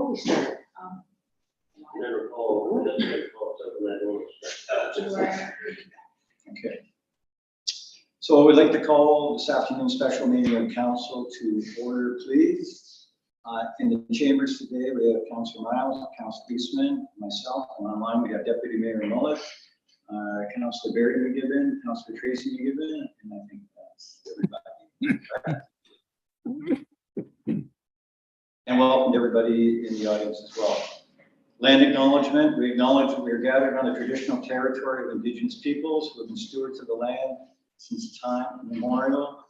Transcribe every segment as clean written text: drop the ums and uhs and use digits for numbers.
before we start, Never call, never call something that right. Okay. So I would like to call this afternoon's special meeting of council to order, please. In the chambers today, we have Councillor Miles, Councillor Eastman, myself, and online we have Deputy Mayor Mullet, Councillor Barry McGibbon, Councillor Tracy McGibbon, and I think that's everybody. And welcome to everybody in the audience as well. Land acknowledgement. We acknowledge that we are gathered on the traditional territory of Indigenous peoples who have been stewards of the land since time immemorial.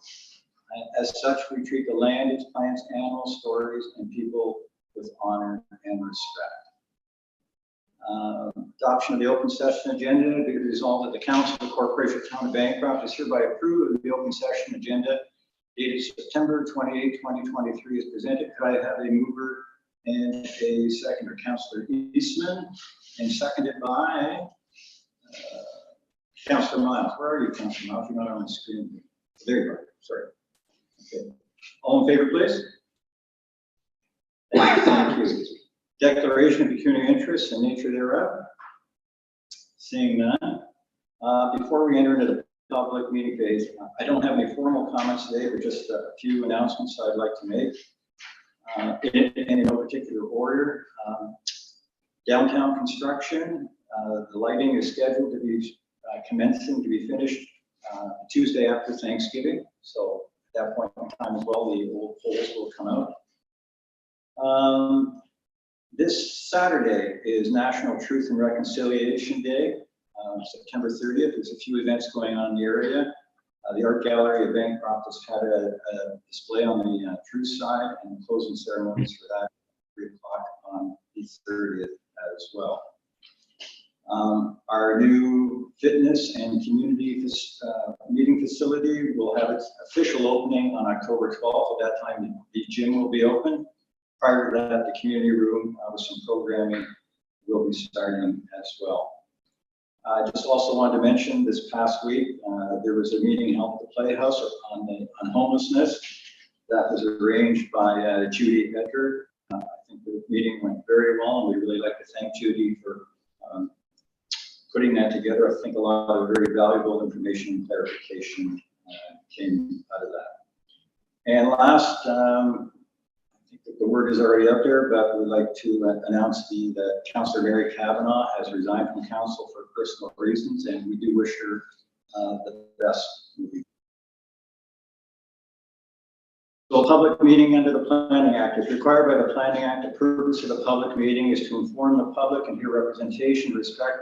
As such, we treat the land, its plants, animals, stories, and people with honor and respect. Adoption of the open session agenda. Be resolved that the Council of the Corporation of Town of Bancroft is hereby approved of the open session agenda dated September 28, 2023 is presented. Could I have a mover and a seconder? Councillor Eastman, and seconded by Councillor Miles. Where are you, Councillor Miles? You're not on the screen. There you are. Sorry. Okay. All in favor, please. Thank you. Declaration of pecuniary interest and nature thereof. Seeing none. Before we enter into the public meeting phase, I don't have any formal comments today, but just a few announcements I'd like to make. In no particular order. Downtown construction, the lighting is scheduled to be commencing to be finished Tuesday after Thanksgiving. So at that point in time as well, the old poles will come out. This Saturday is National Truth and Reconciliation Day, September 30th. There's a few events going on in the area. The Art Gallery of Bancroft has had a display on the truth side, and the closing ceremonies for that at 3 o'clock on the 30th as well. Our new fitness and community meeting facility will have its official opening on October 12th. At that time, the gym will be open. Prior to that, the community room with some programming will be starting as well. I just also wanted to mention this past week, there was a meeting held at the Playhouse on homelessness that was arranged by Judy Edgar. I think the meeting went very well, and we'd really like to thank Judy for putting that together. I think a lot of very valuable information and clarification came out of that. And last, I think that the word is already up there, but we'd like to announce that Councillor Mary Kavanaugh has resigned from council for personal reasons, and we do wish her the best moving. So a public meeting under the Planning Act is required by the Planning Act. The purpose of the public meeting is to inform the public and hear representation with respect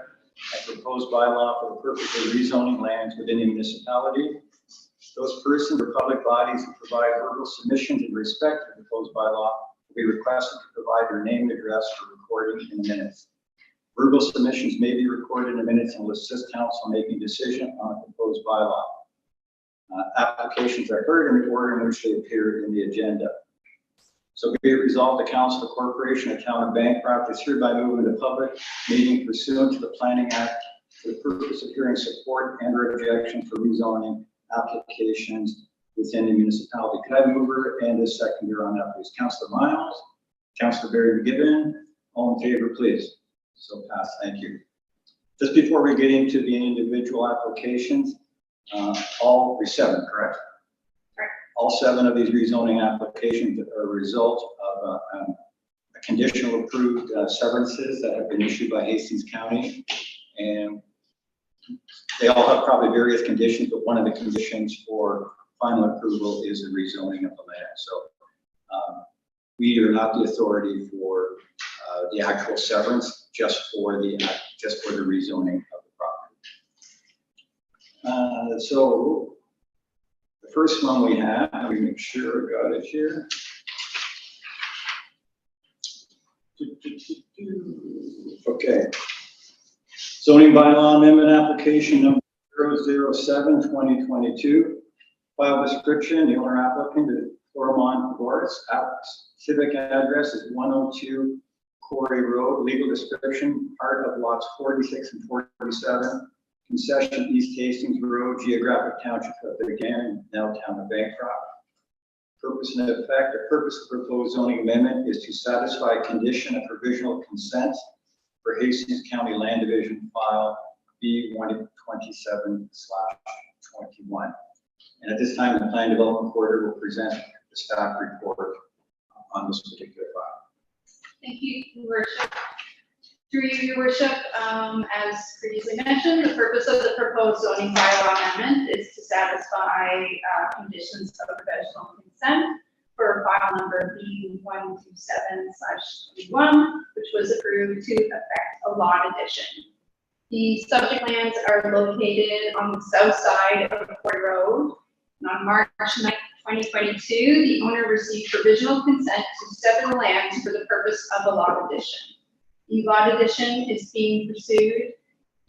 to proposed bylaw for the purpose of rezoning lands within the municipality. Those persons or public bodies who provide verbal submissions in respect to the proposed bylaw will be requested to provide their name and address for recording in the minutes. Verbal submissions may be recorded in the minutes and will assist council making decision on a proposed bylaw. Applications are heard in the order in which they appear in the agenda. So be it resolved, the Council of the Corporation of Town of Bancroft is hereby moving to public meeting pursuant to the Planning Act for the purpose of hearing support and or objection for rezoning applications within the municipality. Could I have a mover and a seconder on that, please? Councillor Miles, Councillor Barry McGibbon, all in favor, please. So pass. Thank you. Just before we get into the individual applications, all 7, correct? Correct. All 7 of these rezoning applications are a result of a conditional approved severances that have been issued by Hastings County, and they all have probably various conditions, but one of the conditions for final approval is the rezoning of the land. So we are not the authority for the actual severance, just for the rezoning of the property. So the first one we have, let me make sure I got it here. Okay. Zoning bylaw amendment application number 007-2022. File description, the owner applicant is Florimond, Goris. Civic address is 102 Quarry Road. Legal description, part of lots 46 and 47. Concession, East Hastings Road, geographic township of Again, now town of Bancroft. Purpose and effect. The purpose of the proposed zoning amendment is to satisfy condition of provisional consent for Hastings County Land Division File B127/21. And at this time, the Plan Development Coordinator will present the staff report on this particular file. Thank you, Your Worship. Through you, Your Worship, as previously mentioned, the purpose of the proposed zoning bylaw amendment is to satisfy conditions of provisional consent for file number B127/21, which was approved to effect a lot addition. The subject lands are located on the south side of Quarry Road. And on March 9, 2022, the owner received provisional consent to step in the lands for the purpose of a lot addition. The lot addition is being pursued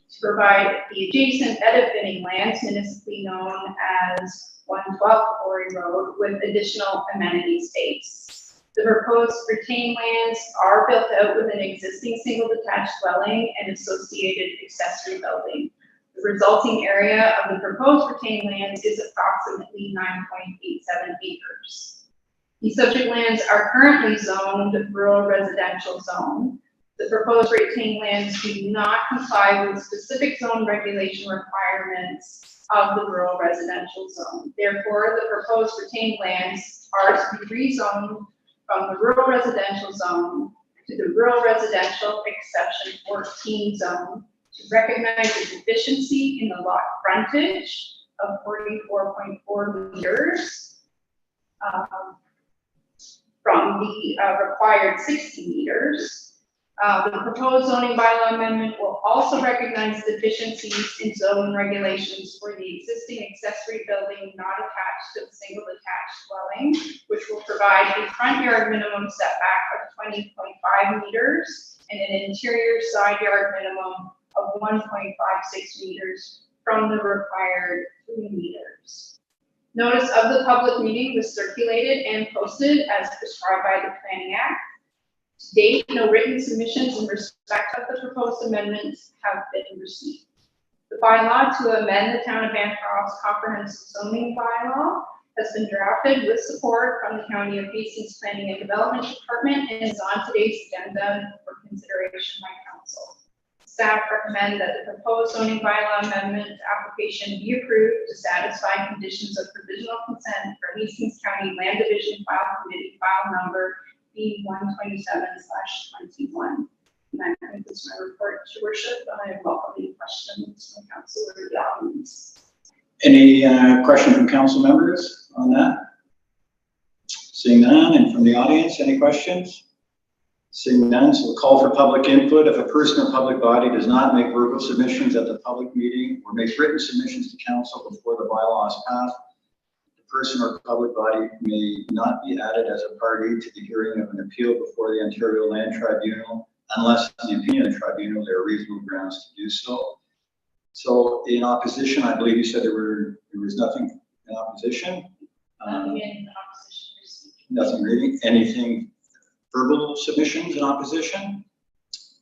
to provide the adjacent benefiting lands, municipally known as 112 Quarry Road, with additional amenity space. The proposed retained lands are built out with an existing single detached dwelling and associated accessory building. The resulting area of the proposed retained lands is approximately 9.87 acres. The subject lands are currently zoned rural residential zone. The proposed retained lands do not comply with specific zone regulation requirements of the rural residential zone. Therefore, the proposed retained lands are to be rezoned from the rural residential zone to the rural residential exception 14 zone to recognize the deficiency in the lot frontage of 44.4 meters from the required 60 meters. The proposed zoning bylaw amendment will also recognize deficiencies in zoning regulations for the existing accessory building not attached to the single detached dwelling, which will provide a front yard minimum setback of 20.5 meters and an interior side yard minimum of 1.56 meters from the required 3 meters. Notice of the public meeting was circulated and posted as prescribed by the Planning Act. To date, no written submissions in respect of the proposed amendments have been received. The bylaw to amend the Town of Bancroft's comprehensive zoning bylaw has been drafted with support from the County of Hastings Planning and Development Department and is on today's agenda for consideration by Council. Staff recommend that the proposed zoning bylaw amendment application be approved to satisfy conditions of provisional consent for Hastings County Land Division File Committee File number B127/21. And that concludes my report, Your Worship. I welcome any questions from Council or the audience. Any question from council members on that? Seeing none, and from the audience, any questions? Seeing none, so we'll call for public input. If a person or public body does not make verbal submissions at the public meeting or make written submissions to council before the bylaw is passed, person or public body may not be added as a party to the hearing of an appeal before the Ontario Land Tribunal unless, in the opinion of the tribunal, there are reasonable grounds to do so. So in opposition, I believe you said there was nothing in opposition. Nothing in opposition received. Nothing reading. Anything verbal submissions in opposition?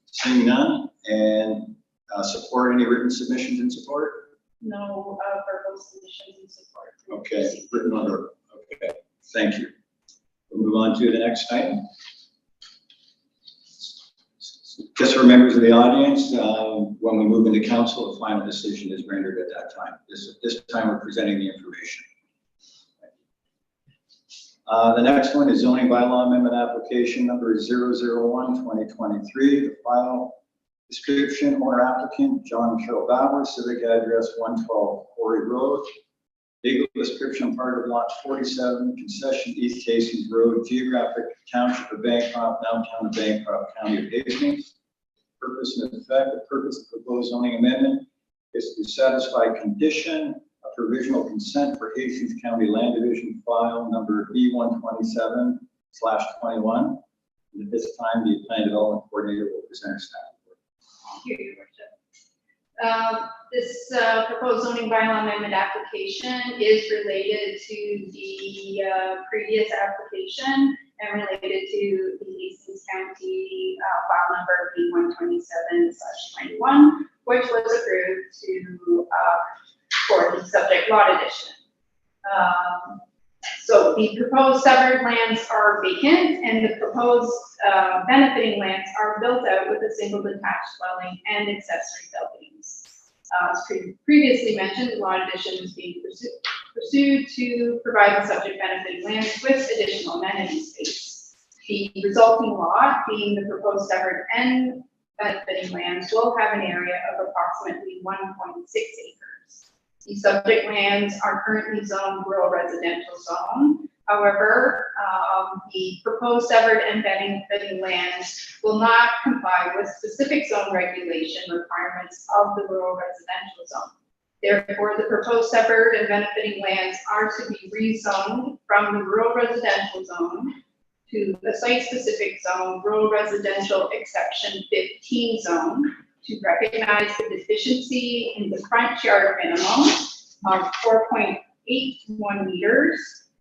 Seeing none. And support, any written submissions in support? No verbal submissions in support. Okay, written order. Okay, thank you. We'll move on to the next item. Just for members of the audience, when we move into council, the final decision is rendered at that time. This time we're presenting the information. The next one is zoning bylaw amendment application number 001/2023. The file description, owner applicant, John Carroll Bauer, civic address 112 Quarry Road. Legal description, part of lot 47, concession, East Hastings Road, geographic township of Bancroft, downtown of Bancroft, county of Hastings. Purpose and effect. The purpose of the proposed zoning amendment is to satisfy condition of provisional consent for Hastings County Land Division File number B127/21. And at this time, the Plan Development Coordinator will present staff. Thank you, Your Worship. This proposed zoning bylaw amendment application is related to the previous application and related to the Hastings County file number B127/21, which was approved to for the subject lot addition. So the proposed severed lands are vacant, and the proposed benefiting lands are built out with a single detached dwelling and accessory buildings. As previously mentioned, lot addition is being pursued to provide the subject benefiting lands with additional amenity space. The resulting lot, being the proposed severed and benefiting lands, will have an area of approximately 1.6 acres. The subject lands are currently zoned rural residential zone. However, the proposed severed and benefiting lands will not comply with specific zone regulation requirements of the rural residential zone. Therefore, the proposed severed and benefiting lands are to be rezoned from the rural residential zone to the site-specific zone, rural residential exception 15 zone, to recognize the deficiency in the front yard minimum of 4.81 meters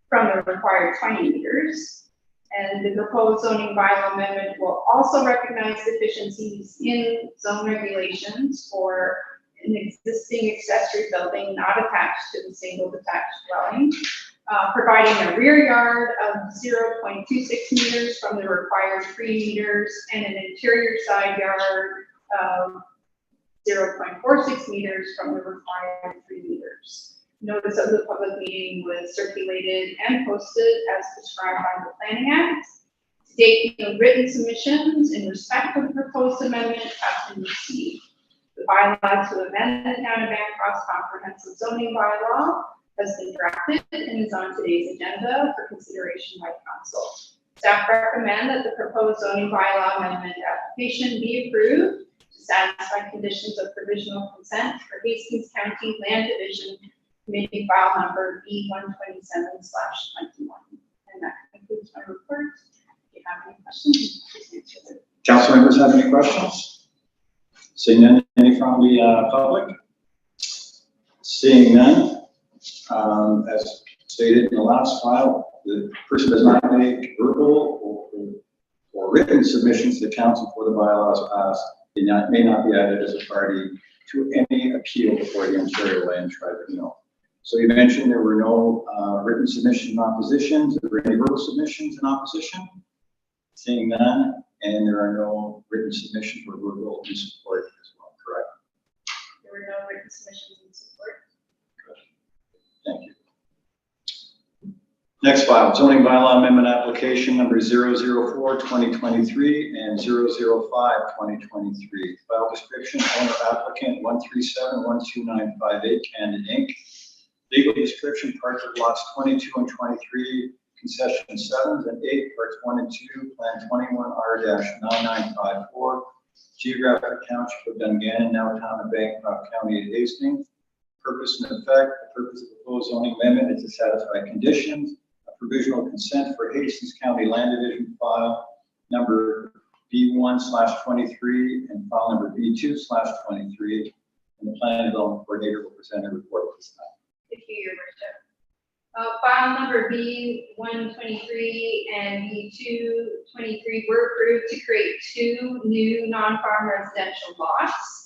from the required 20 meters. And the proposed zoning bylaw amendment will also recognize deficiencies in zone regulations for an existing accessory building not attached to the single detached dwelling, providing a rear yard of 0.26 meters from the required 3 meters and an interior side yard of 0.46 meters from the required 3 meters. Notice of the public meeting was circulated and posted as prescribed by the Planning Act. To date, no written submissions in respect of the proposed amendment have been received. The bylaw to amend the Town of Bancroft's comprehensive zoning bylaw has been drafted and is on today's agenda for consideration by council. Staff recommend that the proposed zoning bylaw amendment application be approved to satisfy conditions of provisional consent for Hastings County Land Division Committee file number B127/21. And that concludes my report. If you have any questions, please answer them. Council members have any questions? Seeing none, any from the public? Seeing none, as stated in the last file, the person does not make verbal or written submissions to council before the bylaws passed. They may not be added as a party to any appeal before the Ontario Land Tribunal. So you mentioned there were no written submissions in opposition. Are there any verbal submissions in opposition? Seeing none, and there are no written submissions or verbal in support as well, correct? There were no written submissions in support. Good. Thank you. Next file, zoning bylaw amendment application number 004-2023 and 005-2023. File description, owner applicant 137-12958, Camden Inc. Legal description, parts of lots 22 and 23, concession 7 and 8, parts 1 and 2, plan 21R-9954, geographic township of Dungannon, now town of Bancroft, county of Hastings. Purpose and effect, the purpose of the proposed zoning amendment is to satisfy conditions of provisional consent for Hastings County Land Division file number B1/23 and file number B2/23. And the plan development coordinator will present a report at this time. Thank you, Your Worship. File number B123 and B223 were approved to create 2 new non-farm residential lots.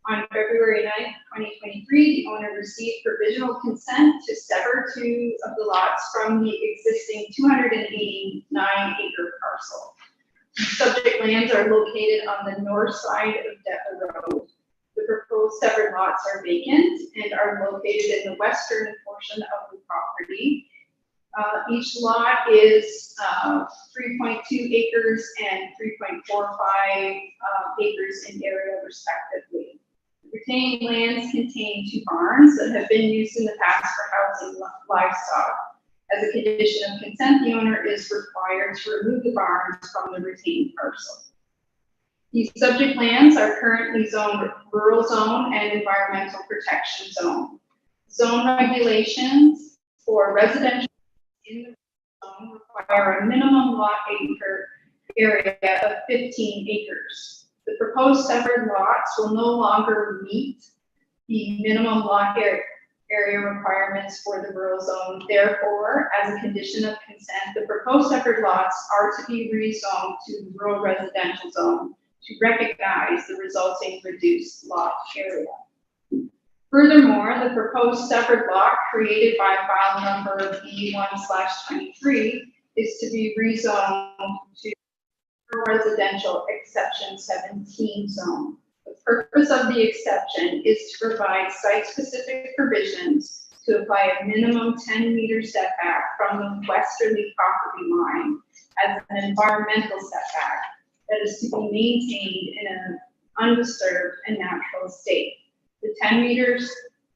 On February 9th, 2023, the owner received provisional consent to sever 2 of the lots from the existing 289-acre parcel. The subject lands are located on the north side of Depot Road. The proposed severed lots are vacant and are located in the western portion of the property. Each lot is 3.2 acres and 3.45 acres in area respectively. The retained lands contain 2 barns that have been used in the past for housing livestock. As a condition of consent, the owner is required to remove the barns from the retained parcel. These subject lands are currently zoned rural zone and environmental protection zone. Zone regulations for residential in the zone require a minimum lot acre area of 15 acres. The proposed severed lots will no longer meet the minimum lot area requirements for the rural zone. Therefore, as a condition of consent, the proposed severed lots are to be rezoned to the rural residential zone to recognize the resulting reduced lot area. Furthermore, the proposed separate lot created by file number B1/23 is to be rezoned to residential exception 17 zone. The purpose of the exception is to provide site-specific provisions to apply a minimum 10-meter setback from the westerly property line as an environmental setback that is to be maintained in an undisturbed and natural state. The 10 meters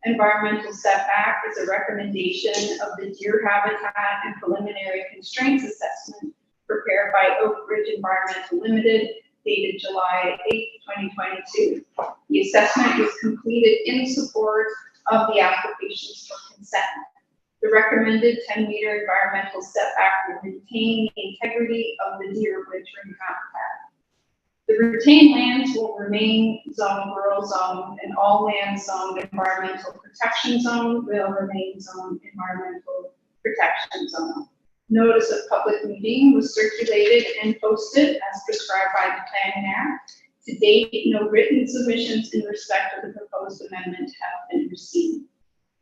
environmental setback is a recommendation of the deer habitat and preliminary constraints assessment prepared by Oak Ridge Environmental Limited, dated July 8, 2022. The assessment was completed in support of the applications for consent. The recommended 10-meter environmental setback will maintain the integrity of the deer wintering habitat. The retained lands will remain zoned rural zone, and all lands zoned environmental protection zone will remain zoned environmental protection zone. Notice of public meeting was circulated and posted as prescribed by the Planning Act. To date, no written submissions in respect of the proposed amendment have been received.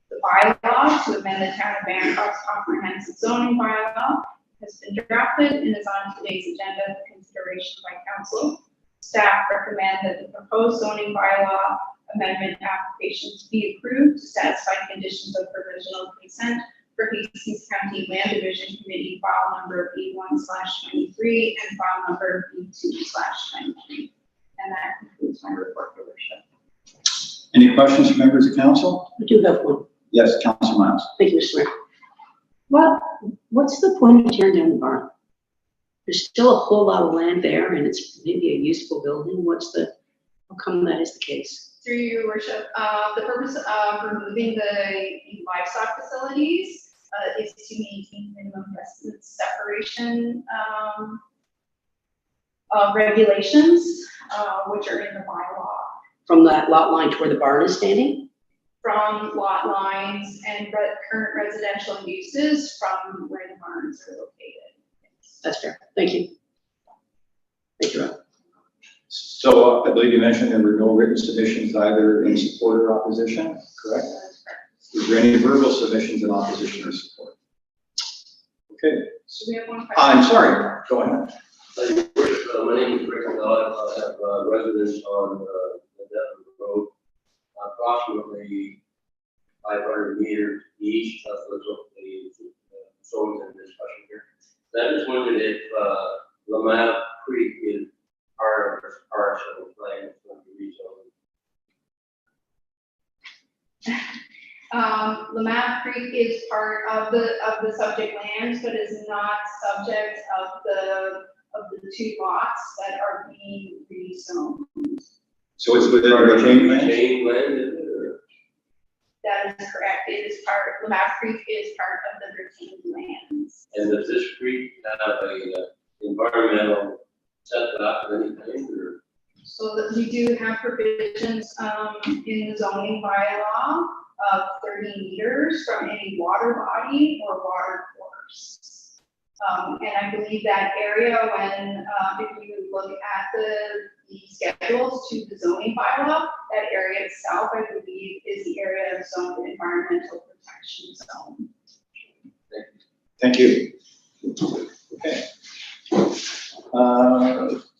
The bylaw to amend the Town of Bancroft's comprehensive zoning bylaw has been drafted and is on today's agenda for consideration by council. Staff recommend that the proposed zoning bylaw amendment applications be approved to satisfy conditions of provisional consent for Hastings County Land Division Committee file number B1/23 and file number B2/23. And that concludes my report, Your Worship. Any questions from members of council? I do have one. Yes, Councilor Miles. Thank you, Mr. Mayor. What's the point of tearing down the barn? There's still a whole lot of land there and it's maybe a useful building. How come that is the case? Through Your Worship, the purpose of removing the livestock facilities is to maintain minimum residence separation regulations, which are in the bylaw. From that lot line to where the barn is standing? From lot lines and current residential uses from where the barns are located. That's fair. Thank you. Thank you, Rob. So I believe you mentioned there were no written submissions either in support or opposition, correct? That's correct. Is there any verbal submissions in opposition or support? Okay. So we have one question. I'm sorry, go ahead. My name is Rick Dodd. I have residence on the Devon Road, approximately 500 meters east of the zones in discussion here. I just wondered if Lamap Creek is part of this parcel of land that's going to be rezoned. Lamap Creek is part of the subject lands, but is not subject of the two lots that are being rezoned. So it's within the retained land? Retained land, is it, or? That is correct. It is Lamap Creek is part of the retained lands. And does this creek have a environmental setback or anything, or? So that we do have provisions in the zoning bylaw of 30 meters from any water body or water course. And I believe that area, when if you look at the schedules to the zoning bylaw, that area itself, I believe, is the area of zoned environmental protection zone. Thank you. Okay.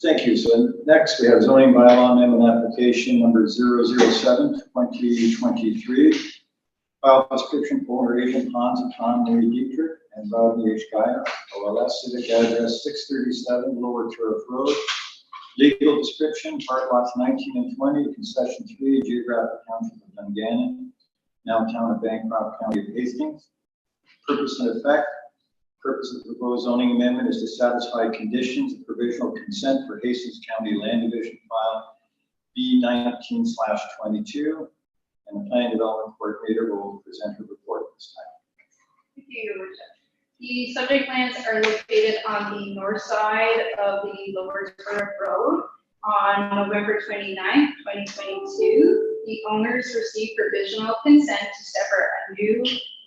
Thank you. So next we have zoning bylaw amendment application number 007, 2023. File description for owner agent Hans and Tom Mary Dietrich and Rodney H. Geyer, OLS, civic address 637 Lower Turf Road. Legal description, part lots 19 and 20, concession 3, geographic township of Dungannon, now town of Bancroft, county of Hastings. Purpose and effect. Purpose of the proposed zoning amendment is to satisfy conditions of provisional consent for Hastings County Land Division file B19/22, and the planning development coordinator will present her report this time. Thank you, Your Worship. The subject lands are located on the north side of the Lower Turf Road. On November 29th, 2022, the owners received provisional consent to separate a new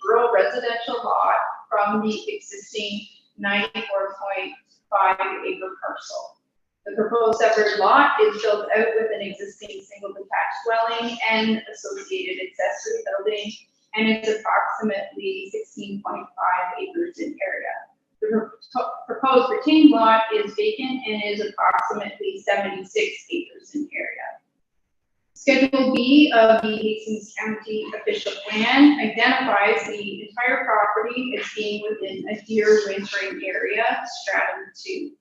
rural residential lot from the existing 94.5 acre parcel. The proposed separate lot is built out with an existing single detached dwelling and associated accessory building, and it's approximately 16.5 acres in area. The proposed retained lot is vacant and is approximately 76 acres in area. Schedule B of the Hastings County official plan identifies the entire property as being within a deer wintering area, stratum 2.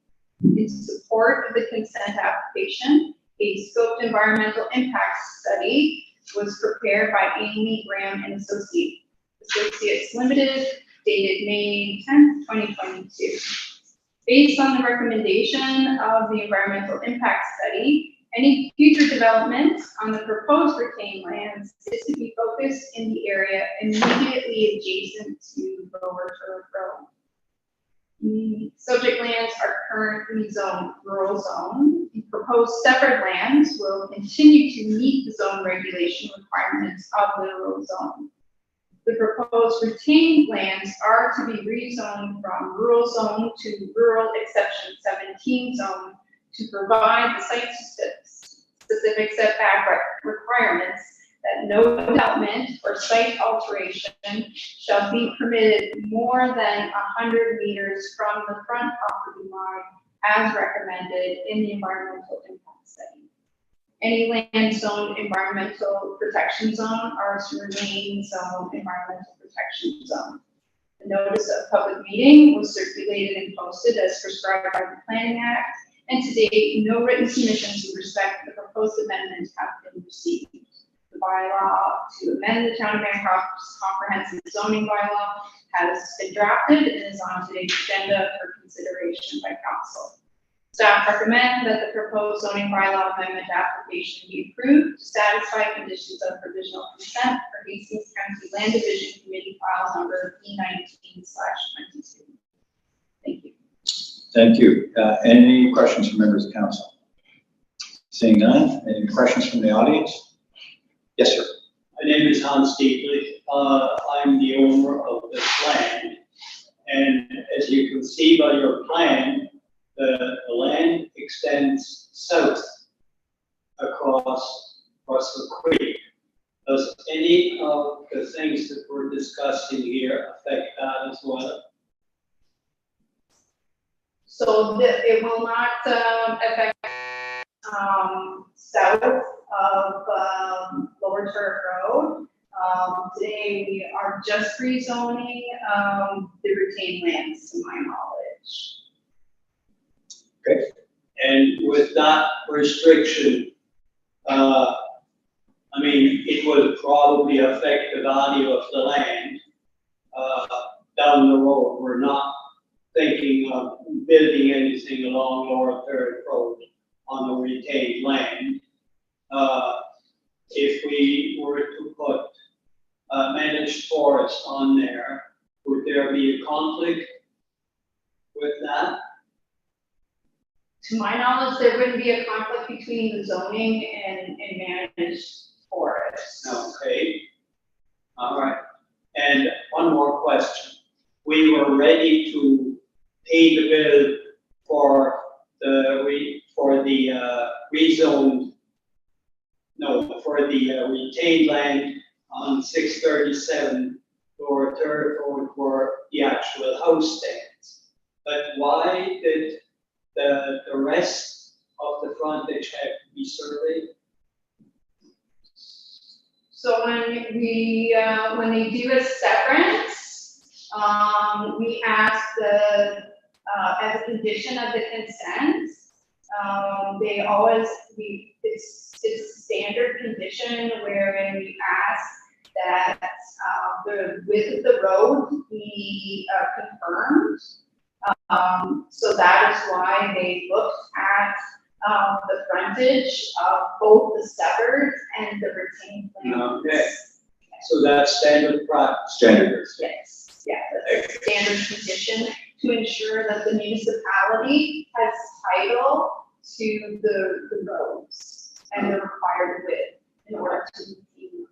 In support of the consent application, a scoped environmental impact study was prepared by Amy Graham and Associates Limited, dated May 10th, 2022. Based on the recommendation of the environmental impact study, any future development on the proposed retained lands is to be focused in the area immediately adjacent to Lower Turf Road. The subject lands are currently zoned rural zone. The proposed separate lands will continue to meet the zone regulation requirements of the rural zone. The proposed retained lands are to be rezoned from rural zone to rural exception 17 zone to provide the site-specific setback requirements that no development or site alteration shall be permitted more than 100 meters from the front property line as recommended in the environmental impact study. Any land zoned environmental protection zone are to remain zoned environmental protection zone. The notice of public meeting was circulated and posted as prescribed by the Planning Act, and to date, no written submissions with respect to the proposed amendment have been received. The bylaw to amend the Town of Bancroft's comprehensive zoning bylaw has been drafted and is on today's agenda for consideration by council. Staff recommend that the proposed zoning bylaw amendment application be approved to satisfy conditions of provisional consent for Hastings County Land Division Committee file number P19/22. Thank you. Thank you. Any questions from members of council? Seeing none, any questions from the audience? Yes, sir. My name is Hans Dietrich. I'm the owner of this land. And as you can see by your plan, the land extends south across the creek. Does any of the things that we're discussing here affect that as well? So it will not affect south of Lower Turf Road. Today we are just rezoning the retained lands to my knowledge. Okay. And with that restriction, I mean, it will probably affect the value of the land down the road. We're not thinking of building anything along Lower Third Road on the retained land. If we were to put managed forest on there, would there be a conflict with that? To my knowledge, there wouldn't be a conflict between the zoning and managed forest. Okay. All right. And one more question. We were ready to pay the bill for the retained land on 637 Lower Third Road where the actual house stands. But why did the rest of the frontage have to be surveyed? So when they do a severance, we ask as a condition of the consent, it's a standard condition wherein we ask that the width of the road be confirmed. So that is why they looked at the frontage of both the severed and the retained lands. Okay. So that's standard practice. Standard. Yes, yeah, that's a standard condition to ensure that the municipality has title to the roads and the required width in order to maintain them.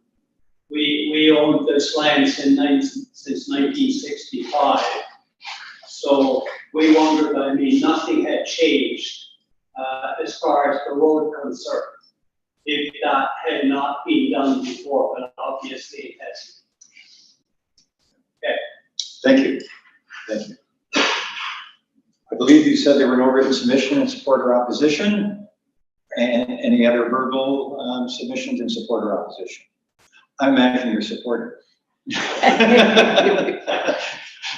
We owned this land since 1965. So we wondered, I mean, nothing had changed as far as the road concerned, if that had not been done before, but obviously it has. Okay. Thank you. Thank you. I believe you said there were no written submission in support or opposition, and any other verbal submissions in support or opposition. I imagine you're supportive.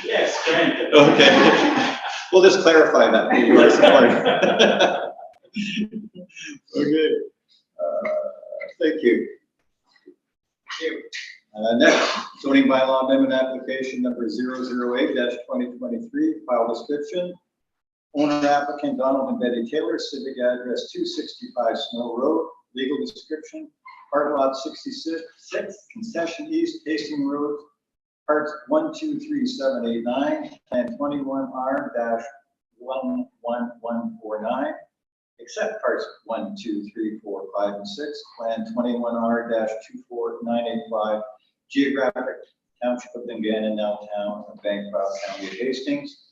Yes, granted. Okay. We'll just clarify that. You are supportive. Okay. Thank you. Next, zoning bylaw amendment application number 008-2023, file description. Owner applicant Donald and Betty Taylor, civic address 265 Snow Road, legal description, part lot 66, concession east, Hastings Road, parts 1, 2, 3, 7, 8, 9, and 21R-11149. Except parts 1, 2, 3, 4, 5, and 6, plan 21R-24985, geographic township of Dungannon, now town of Bancroft, County of Hastings.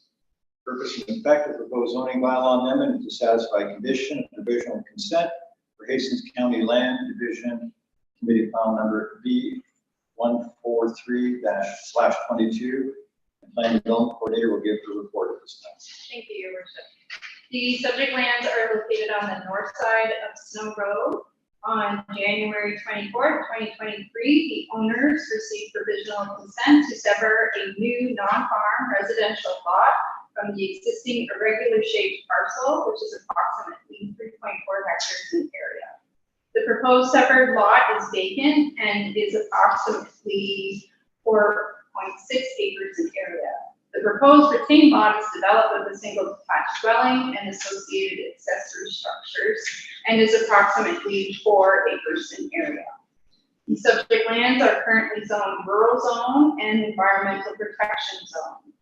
Purpose and effect of proposed zoning bylaw amendment is to satisfy condition of provisional consent for Hastings County Land Division Committee file number B143-22. And Planning Development Coordinator will give the report at this time. Thank you, Your Worship. The subject lands are located on the north side of Snow Road. On January 24th, 2023, the owners received provisional consent to sever a new non-farm residential lot from the existing irregular shaped parcel, which is approximately 3.4 hectares in area. The proposed severed lot is vacant and is approximately 4.6 acres in area. The proposed retained lot is developed with a single detached dwelling and associated accessory structures and is approximately 4 acres in area. The subject lands are currently zoned rural zone and environmental protection zone.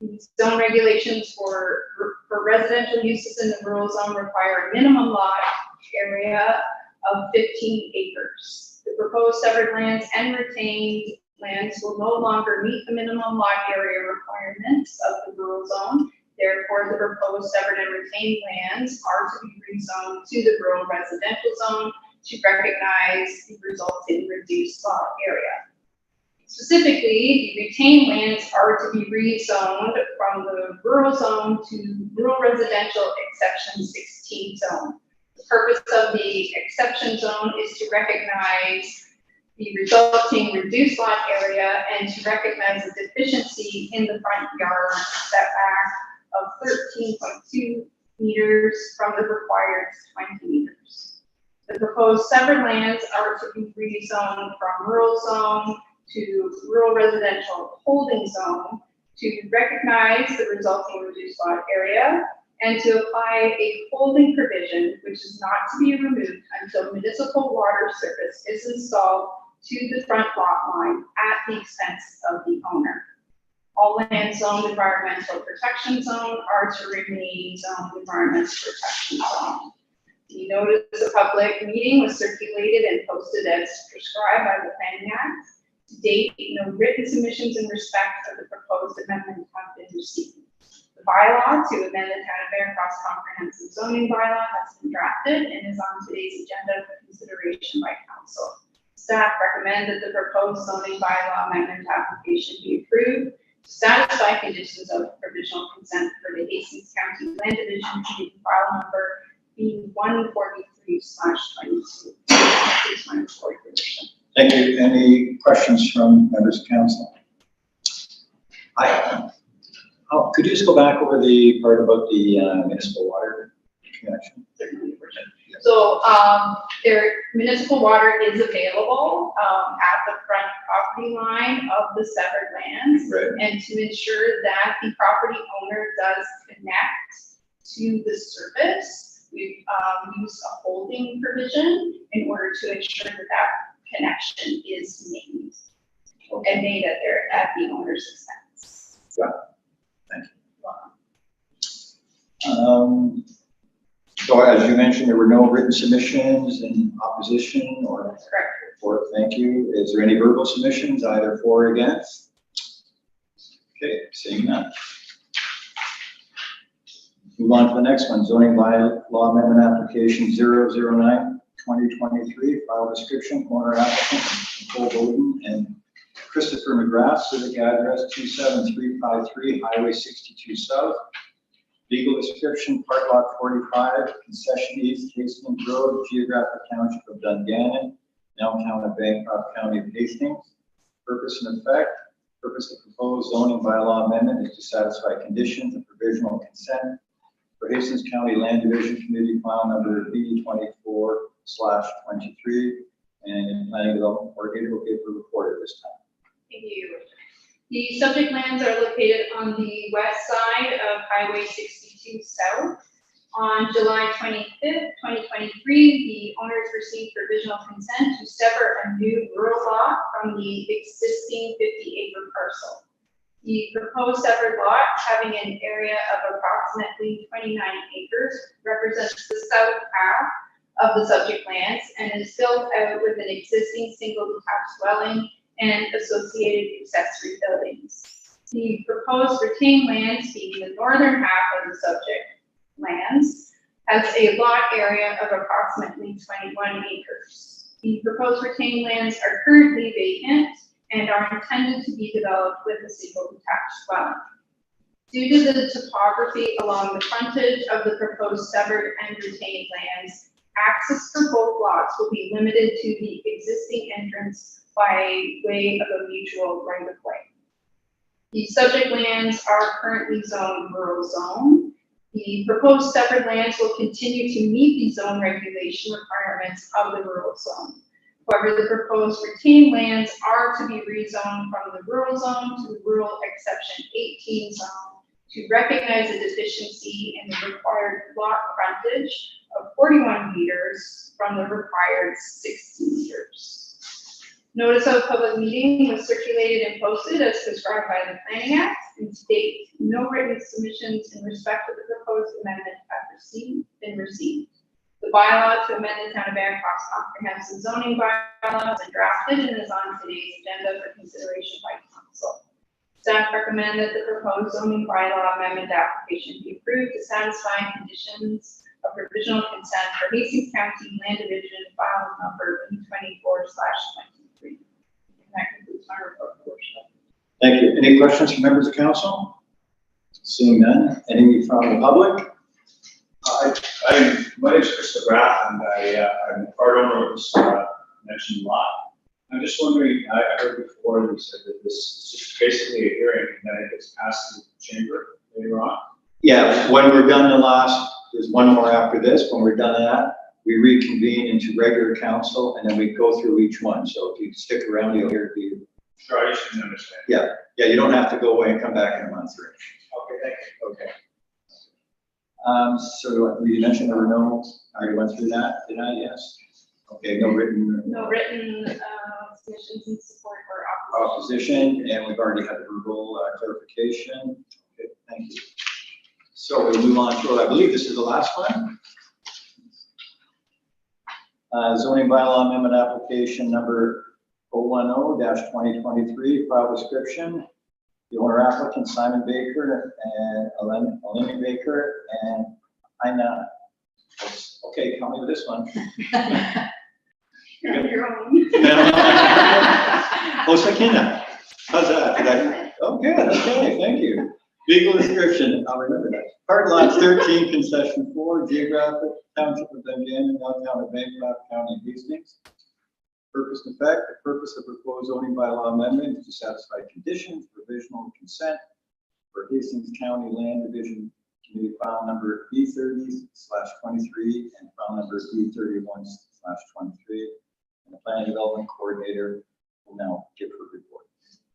The zone regulations for residential uses in the rural zone require a minimum lot area of 15 acres. The proposed severed lands and retained lands will no longer meet the minimum lot area requirements of the rural zone. Therefore, the proposed severed and retained lands are to be rezoned to the rural residential zone to recognize the resulting reduced lot area. Specifically, the retained lands are to be rezoned from the rural zone to rural residential exception 16 zone. The purpose of the exception zone is to recognize the resulting reduced lot area and to recognize a deficiency in the front yard setback of 13.2 meters from the required 20 meters. The proposed severed lands are to be rezoned from rural zone to rural residential holding zone to recognize the resulting reduced lot area and to apply a holding provision which is not to be removed until municipal water service is installed to the front lot line at the expense of the owner. All land zoned environmental protection zone are to remain zoned environmental protection zone. The notice of public meeting was circulated and posted as prescribed by the Planning Act. To date, no written submissions in respect of the proposed amendment have been received. The bylaw to amend the Town of Bancroft's comprehensive zoning bylaw has been drafted and is on today's agenda for consideration by council. Staff recommend that the proposed zoning bylaw amendment application be approved to satisfy conditions of provisional consent for the Hastings County Land Division Committee file number B143/22. Please mind for your permission. Thank you. Any questions from members of council? Could you just go back over the part about the municipal water connection? So their municipal water is available at the front property line of the severed lands. Right. And to ensure that the property owner does connect to the service, we've used a holding provision in order to ensure that that connection is made and made at the owner's expense. Yeah. Thank you. So as you mentioned, there were no written submissions in opposition or That's correct. for. Thank you. Is there any verbal submissions either for or against? Okay, seeing none. Move on to the next one, zoning bylaw amendment application 009-2023, file description, owner applicant, Nicole Bowden and Christopher McGrath, civic address 27353, Highway 62 South. Legal description, part lot 45, concession east, Hastings Road, geographic township of Dungannon, now town of Bancroft, county of Hastings. Purpose and effect. Purpose of proposed zoning bylaw amendment is to satisfy conditions of provisional consent for Hastings County Land Division Committee file number B24/23, and planning development coordinator will give a report at this time. Thank you. The subject lands are located on the west side of Highway 62 South. On July 25th, 2023, the owners received provisional consent to sever a new rural lot from the existing 50-acre parcel. The proposed severed lot, having an area of approximately 29 acres, represents the south half of the subject lands and is built out with an existing single detached dwelling and associated accessory buildings. The proposed retained lands, being the northern half of the subject lands, has a lot area of approximately 21 acres. The proposed retained lands are currently vacant and are intended to be developed with a single detached dwelling. Due to the topography along the frontage of the proposed severed and retained lands, access for both lots will be limited to the existing entrance by way of a mutual right-of-way. The subject lands are currently zoned rural zone. The proposed severed lands will continue to meet the zone regulation requirements of the rural zone. However, the proposed retained lands are to be rezoned from the rural zone to the rural exception 18 zone to recognize a deficiency in the required lot frontage of 41 meters from the required 60 meters. Notice of public meeting was circulated and posted as prescribed by the Planning Act, and to date, no written submissions in respect of the proposed amendment have been received. The bylaw to amend the Town of Bancroft's comprehensive zoning bylaw has been drafted and is on today's agenda for consideration by council. Staff recommend that the proposed zoning bylaw amendment application be approved to satisfy conditions of provisional consent for Hastings County Land Division file number B24/23. And that concludes my report. Thank you. Any questions from members of council? Seeing none. Any from the public? My name is Chris McGrath, and I'm the part owner of this mentioned lot. I'm just wondering, I heard before you said that this is just basically a hearing and then it gets passed to the chamber later on? Yeah, when we're done there's one more after this. When we're done that, we reconvene into regular council and then we go through each one. So if you stick around, you'll hear the. Sure, I just didn't understand. Yeah, you don't have to go away and come back in a month. Right? Okay, thank you. Okay. So we mentioned there were no, I already went through that, did I? Yes. Okay, no written. No written submissions in support or Opposition, and we've already had verbal clarification. Okay, thank you. So we'll move on to, I believe this is the last one. Zoning bylaw amendment application number 010-2023, file description. The owner applicant Simon Baker and Eleni Baker and Aina. Okay, come me with this one. You're on your own. Osakina. How's that? Oh, good. Okay, thank you. Legal description. I'll remember that. Part lots 13, concession 4, geographic township of Dungannon, now town of Bancroft, county of Hastings. Purpose and effect. The purpose of proposed zoning bylaw amendment is to satisfy conditions, provisional consent for Hastings County Land Division Committee file number B30/23 and file number B31/23. And the planning development coordinator will now give her report.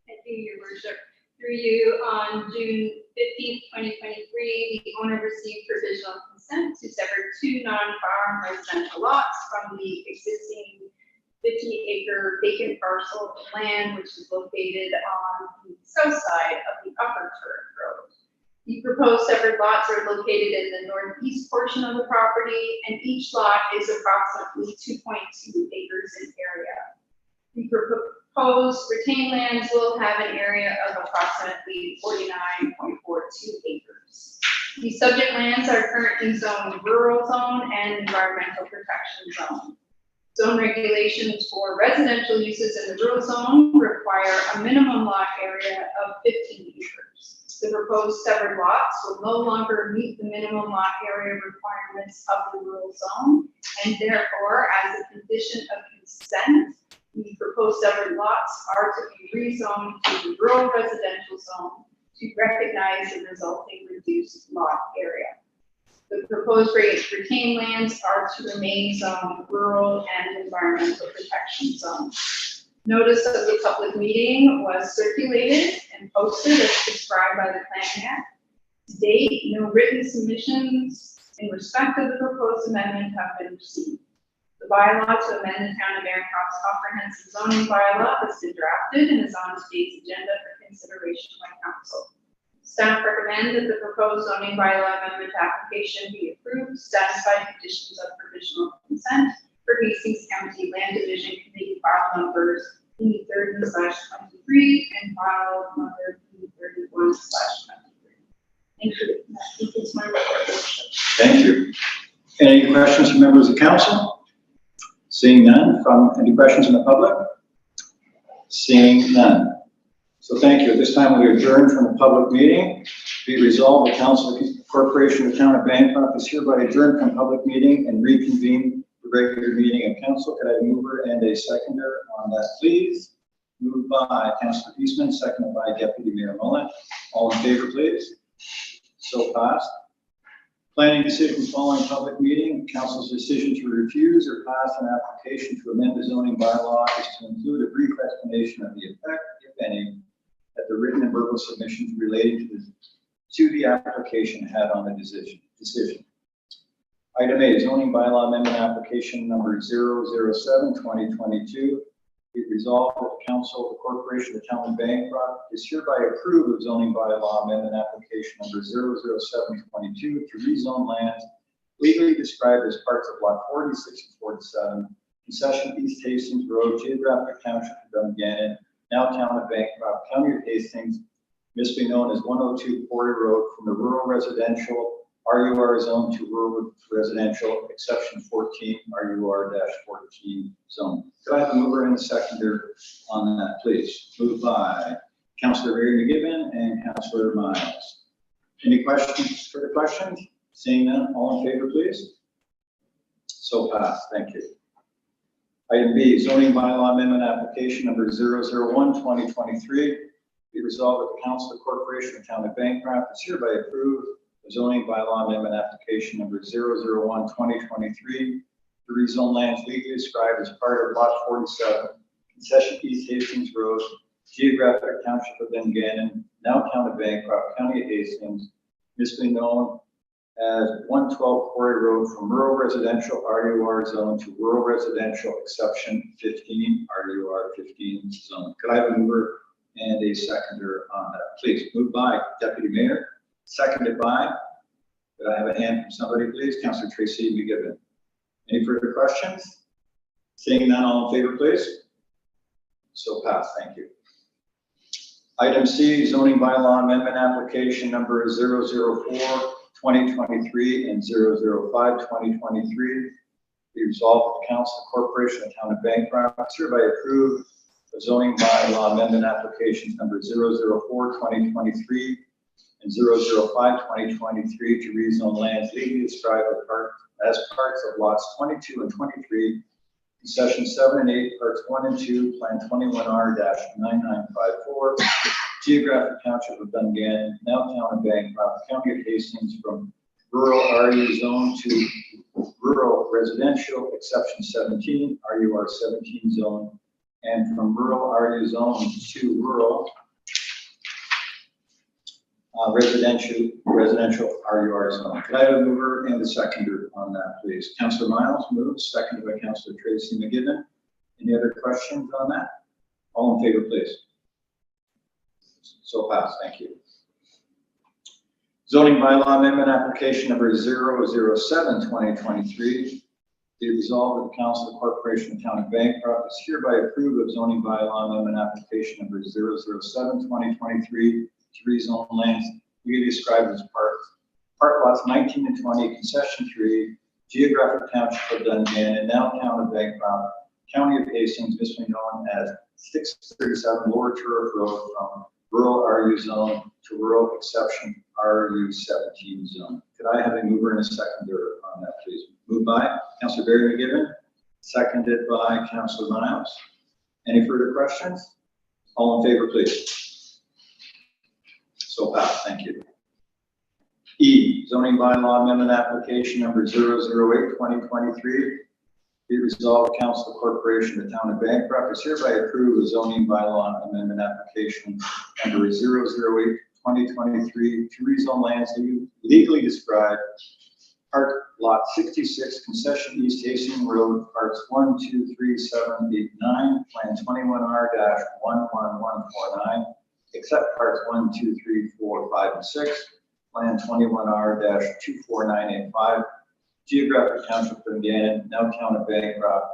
Thank you, Your Worship. Through you, on June 15th, 2023, the owner received provisional consent to sever 2 non-farm residential lots from the existing 50-acre vacant parcel of land, which is located on the south side of the upper turret road. The proposed severed lots are located in the northeast portion of the property, and each lot is approximately 2.2 acres in area. The proposed retained lands will have an area of approximately 49.42 acres. The subject lands are currently zoned rural zone and environmental protection zone. Zone regulations for residential uses in the rural zone require a minimum lot area of 15 acres. The proposed severed lots will no longer meet the minimum lot area requirements of the rural zone, and therefore, as a condition of consent, the proposed severed lots are to be rezoned to the rural residential zone to recognize the resulting reduced lot area. The proposed retained lands are to remain zoned rural and environmental protection zone. Notice of the public meeting was circulated and posted as prescribed by the Planning Act. To date, no written submissions in respect of the proposed amendment have been received. The bylaw to amend the Town of Bancroft's comprehensive zoning bylaw has been drafted and is on today's agenda for consideration by council. Staff recommend that the proposed zoning bylaw amendment application be approved, satisfied conditions of provisional consent for Hastings County Land Division Committee file numbers P30/23 and file number P31/23. Thank you. That concludes my report. Thank you. Any questions from members of council? Seeing none. Any questions from the public? Seeing none. So thank you. At this time, we adjourn from the public meeting. Be resolved, the Council of the Corporation of the Town of Bancroft is hereby adjourned from public meeting and reconvene the regular meeting of council. Could I have a mover and a seconder on that, please? Moved by Councilor Eastman, seconded by Deputy Mayor Mullen. All in favor, please? So passed. Planning decisions following public meeting. Council's decision to refuse or pass an application to amend the zoning bylaw is to include a brief explanation of the effect, if any, that the written and verbal submissions relating to the application had on the decision. Item A, zoning bylaw amendment application number 007/2022. Be resolved that the Council of the Corporation of the Town of Bancroft is hereby approved of zoning bylaw amendment application number 007/22 to rezone lands legally described as parts of lot 46 and 47, Concession, East Hastings Road, geographic township of Dungannon, now Town of Bancroft, County of Hastings, municipally known as 102 Quarry Road, from the rural residential RUR zone to rural residential, exception 14, RUR-14 zone. Could I have a mover and a seconder on that, please? Moved by Councilor Mary McGibbon and Councilor Miles. Any questions, further questions? Seeing none, all in favor, please? So passed, thank you. Item B, zoning bylaw amendment application number 001/2023. Be resolved that the Council of the Corporation of the Town of Bancroft is hereby approved the zoning bylaw amendment application number 001/2023 to rezone lands legally described as part of lot 47, Concession, East Hastings Road, geographic township of Dungannon, now Town of Bancroft, County of Hastings, municipally known as 112 Quarry Road, from rural residential RUR zone to rural residential, exception 15, RUR-15 zone. Could I have a mover and a seconder on that, please? Moved by Deputy Mayor, seconded by, could I have a hand from somebody, please? Councilor Tracy McGibbon. Any further questions? Seeing none, all in favor, please? So passed, thank you. Item C, zoning bylaw amendment application number 004/2023 and 005/2023. Be resolved that the Council of the Corporation of the Town of Bancroft hereby approve the zoning bylaw amendment applications number 004/2023 and 005/2023 to rezone lands legally described as parts of lots 22 and 23, Concession 7 and 8, parts 1 and 2, Plan 21R-9954, geographic township of Dungannon, now Town of Bancroft, County of Hastings, from rural RU zone to rural residential, exception 17, RUR-17 zone, and from rural RU zone to rural residential RUR zone. Could I have a mover and a seconder on that, please? Councilor Miles moves, seconded by Councilor Tracy McGibbon. Any other questions on that? All in favor, please. So passed, thank you. Zoning bylaw amendment application number 007/2023. Be resolved that the Council of the Corporation of the Town of Bancroft is hereby approved of zoning bylaw amendment application number 007/2023 to rezone lands legally described as part lots 19 and 20, concession 3, geographic township of Dungannon, now town of Bancroft, county of Hastings, missionally known as 637 Lower Turf Road, from rural RU zone to rural exception RU 17 zone. Could I have a mover and a seconder on that, please? Moved by Councillor Barry McGibbon, seconded by Councillor Miles. Any further questions? All in favor, please. So passed, thank you. E, zoning bylaw amendment application number 008-2023. Be resolved, Council Corporation of the Town of Bancroft is hereby approve a zoning bylaw amendment application number 008-2023 to rezone lands legally described, part lot 66, concession East Hastings Road, parts 1, 2, 3, 7, 8, 9, plan 21R-11149, except parts 1, 2, 3, 4, 5, and 6, plan 21R-24985, geographic township of Dungannon, now town of Bancroft,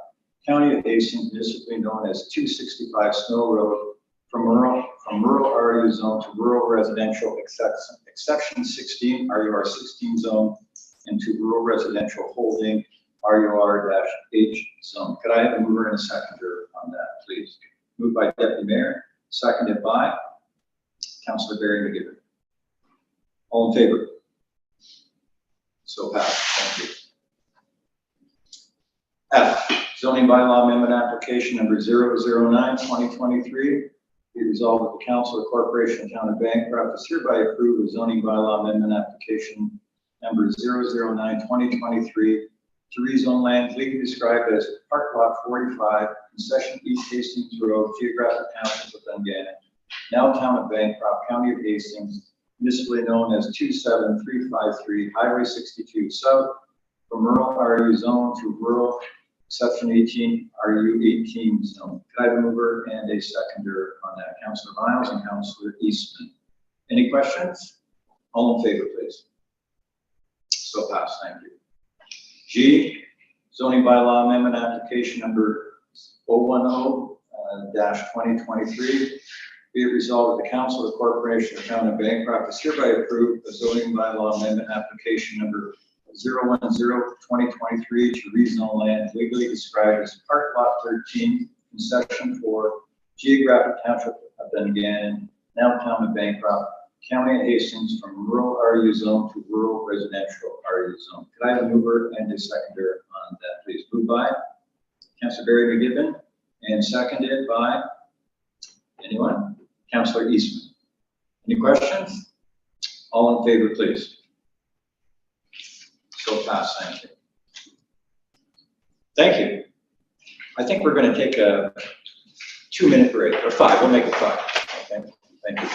county of Hastings, municipally known as 265 Snow Road, from rural RU zone to rural residential exception 16 RUR 16 zone, and to rural residential holding RUR-H zone. Could I have a mover and a seconder on that, please? Moved by Deputy Mayor, seconded by Councillor Barry McGibbon. All in favor? So passed. Thank you. F, zoning bylaw amendment application number 009-2023. Be resolved that the Council of Corporation of Town of Bancroft is hereby approve a zoning bylaw amendment application number 009-2023 to rezone land legally described as part lot 45, concession East Hastings Road, geographic township of Dungannon, now town of Bancroft, county of Hastings, municipally known as 27353 Highway 62 South, from rural RU zone to rural exception 18 RU 18 zone. Could I have a mover and a seconder on that? Councillor Miles and Councillor Eastman. Any questions? All in favor, please. So passed, thank you. G, zoning bylaw amendment application number 010-2023. Be it resolved that the Council of the Corporation of Town of Bancroft is hereby approved the zoning bylaw amendment application number 010-2023 to rezone land legally described as part lot 13, concession 4, geographic township of Dungannon, now town of Bancroft, county of Hastings, from rural RU zone to rural residential RU zone. Could I have a mover and a seconder on that, please? Moved by Councillor Barry McGibbon and seconded by anyone? Councillor Eastman. Any questions? All in favor, please. So passed, thank you. Thank you. I think we're going to take a 2-minute break, or 5. We'll make it 5. Okay. Thank you.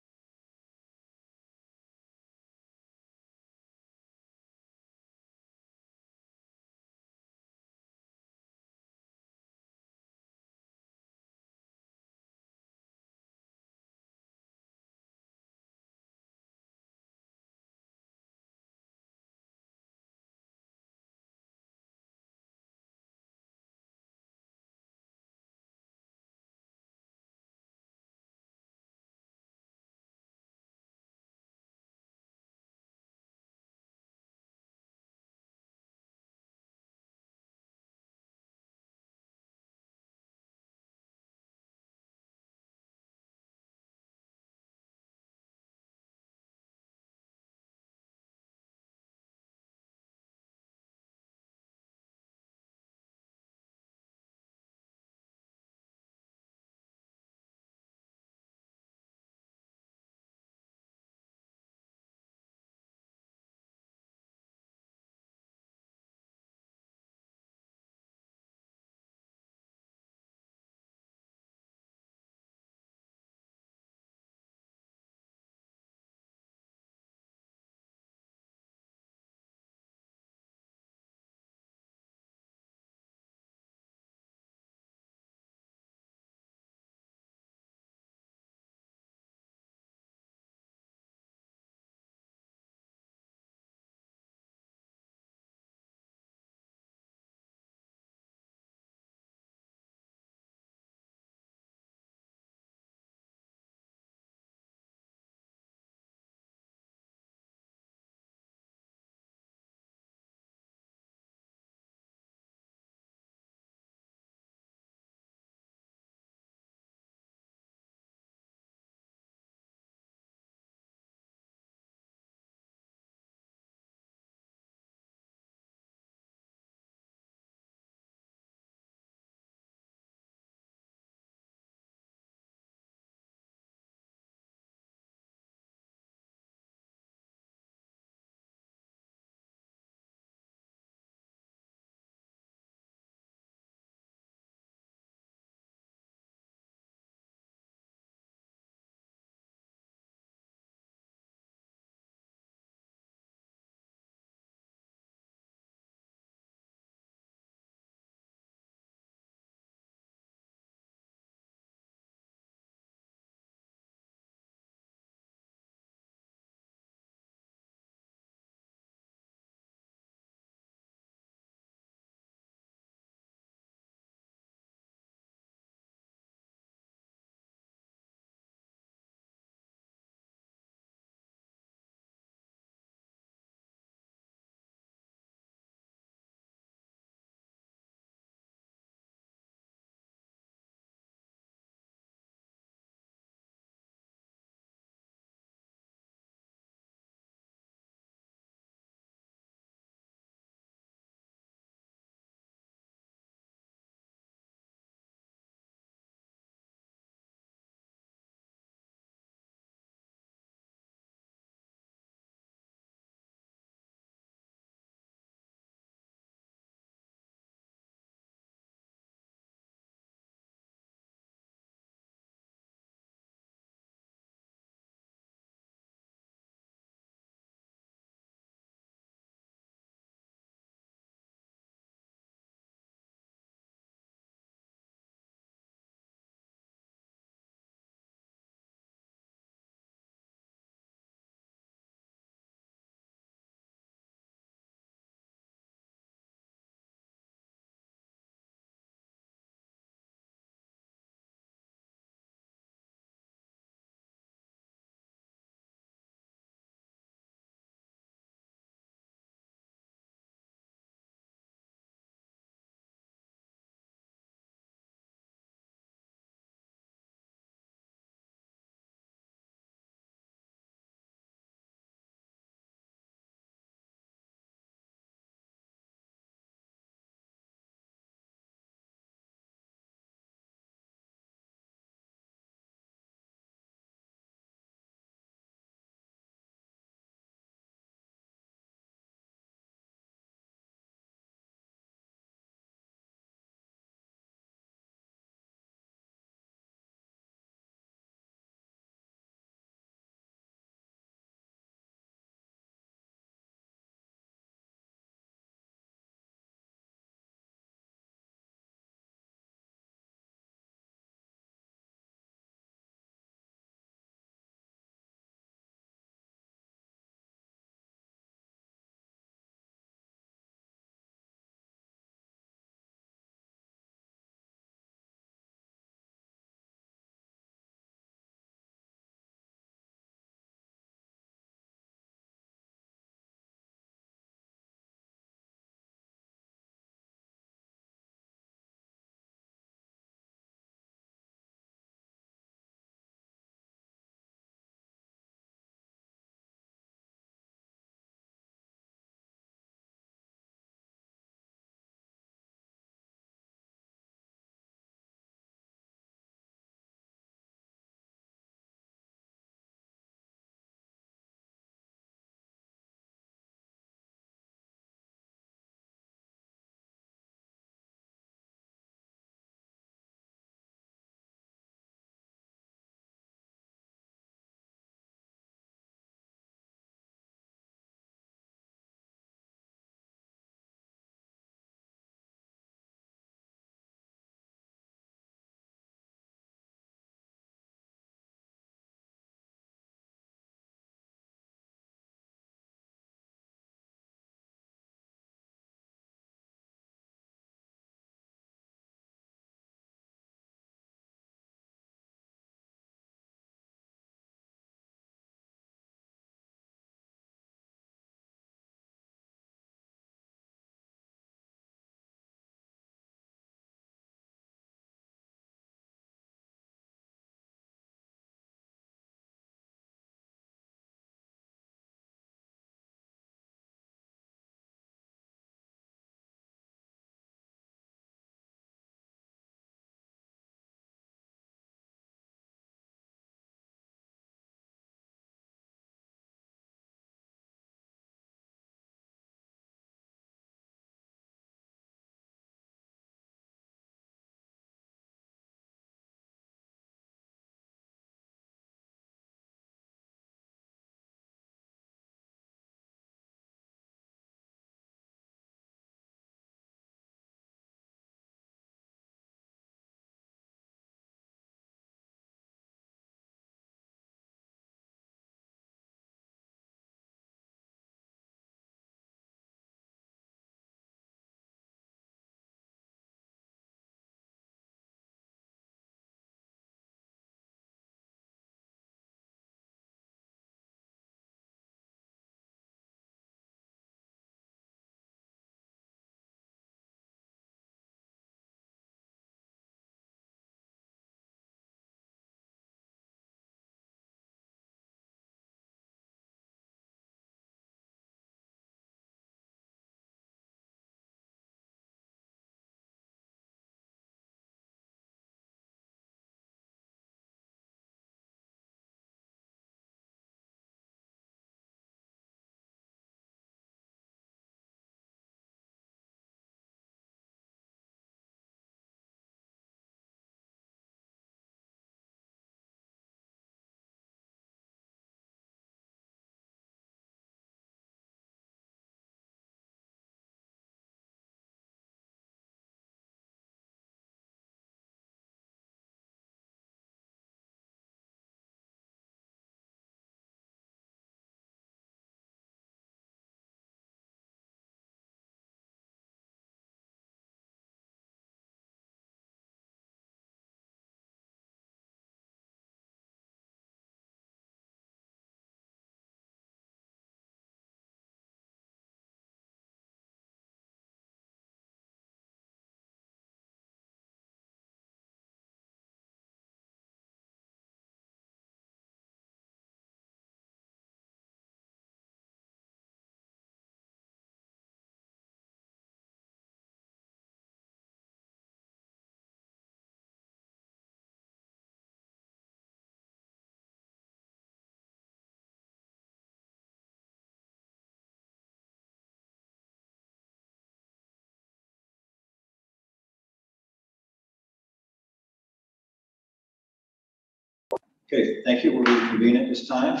Okay, thank you. We'll reconvene at this time.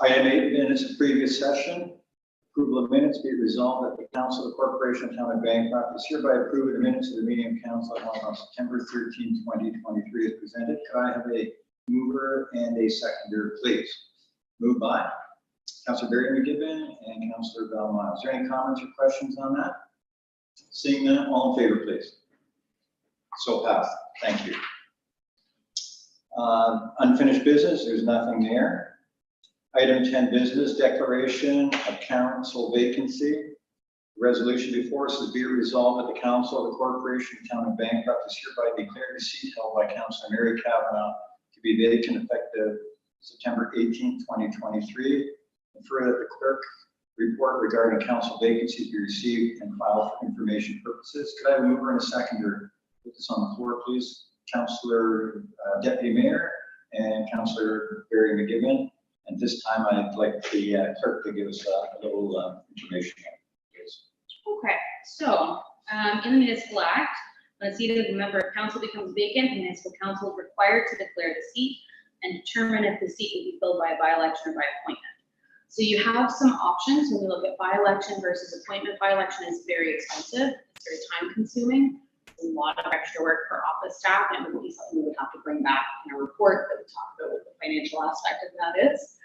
Item 8, minutes of previous session. Approval of minutes be it resolved that the Council of the Corporation of Town of Bancroft is hereby approving the minutes of the meeting of Council held on September 13, 2023 as presented. Could I have a mover and a seconder, please? Moved by Councilor Barry McGibbon and Councilor Val Miles. Is there any comments or questions on that? Seeing none, all in favor, please. So passed. Thank you. Unfinished business, there's nothing there. Item 10, business declaration of council vacancy. The resolution before us is be it resolved that the Council of the Corporation of Town of Bancroft is hereby declared the seat held by Councilor Mary Cavanaugh to be vacant effective September 18, 2023. And further, that the clerk report regarding council vacancies be received and filed for information purposes. Could I have a mover and a seconder? Put this on the floor, please. Councilor Deputy Mayor and Councilor Barry McGibbon. And this time I'd like the clerk to give us a little information. Please. Okay, so in the municipal act, when a seat of a member of council becomes vacant, the municipal council is required to declare the seat and determine if the seat will be filled by a by-election or by appointment. So you have some options when we look at by-election versus appointment. By-election is very expensive, it's very time-consuming. A lot of extra work for office staff, and it would be something we would have to bring back in a report that we talk about what the financial aspect of that is.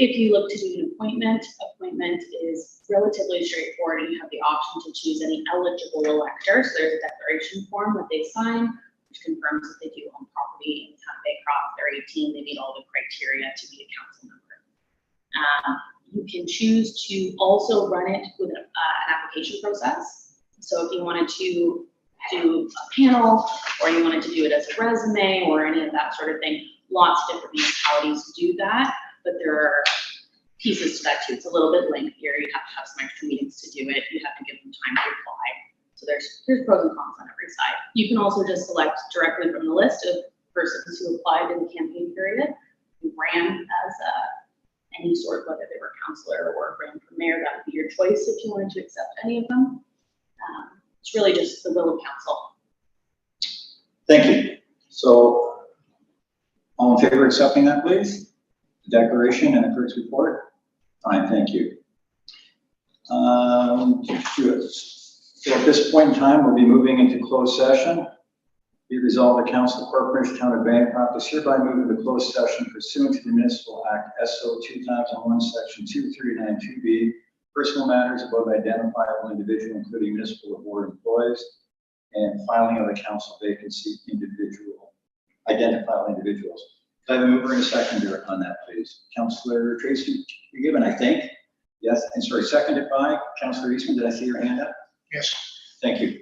If you look to do an appointment, appointment is relatively straightforward, and you have the option to choose any eligible elector. So there's a declaration form that they sign, which confirms that they do own property in the town of Bancroft. They're 18, they meet all the criteria to be a council member. You can choose to also run it with an application process. So if you wanted to do a panel, or you wanted to do it as a resume, or any of that sort of thing, lots of different municipalities do that, but there are pieces to that too. It's a little bit lengthier. You have to have some extra meetings to do it. You have to give them time to apply. So there's pros and cons on every side. You can also just select directly from the list of persons who applied in the campaign period, who ran as any sort, whether they were councillor or ran for mayor. That would be your choice if you wanted to accept any of them. It's really just the will of council. Thank you. So, all in favor of accepting that, please? The declaration and the clerk's report? Fine, thank you. So at this point in time, we'll be moving into closed session. Be resolved the Council of the Corporation Town of Bancroft is hereby moving to closed session pursuant to the Municipal Act SO 2001, Section 2392B. Personal matters about identifiable individual, including municipal or board employees, and filing of a council vacancy identifiable individuals. Could I have a mover and a seconder on that, please? Councillor Tracy, you're given, I think. Yes, and sorry, seconded by Councillor Eastman. Did I see your hand up? Yes. Thank you.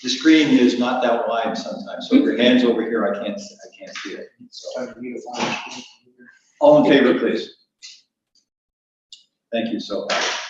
The screen is not that wide sometimes, so if your hand's over here, I can't see it. So, all in favor, please. Thank you so much.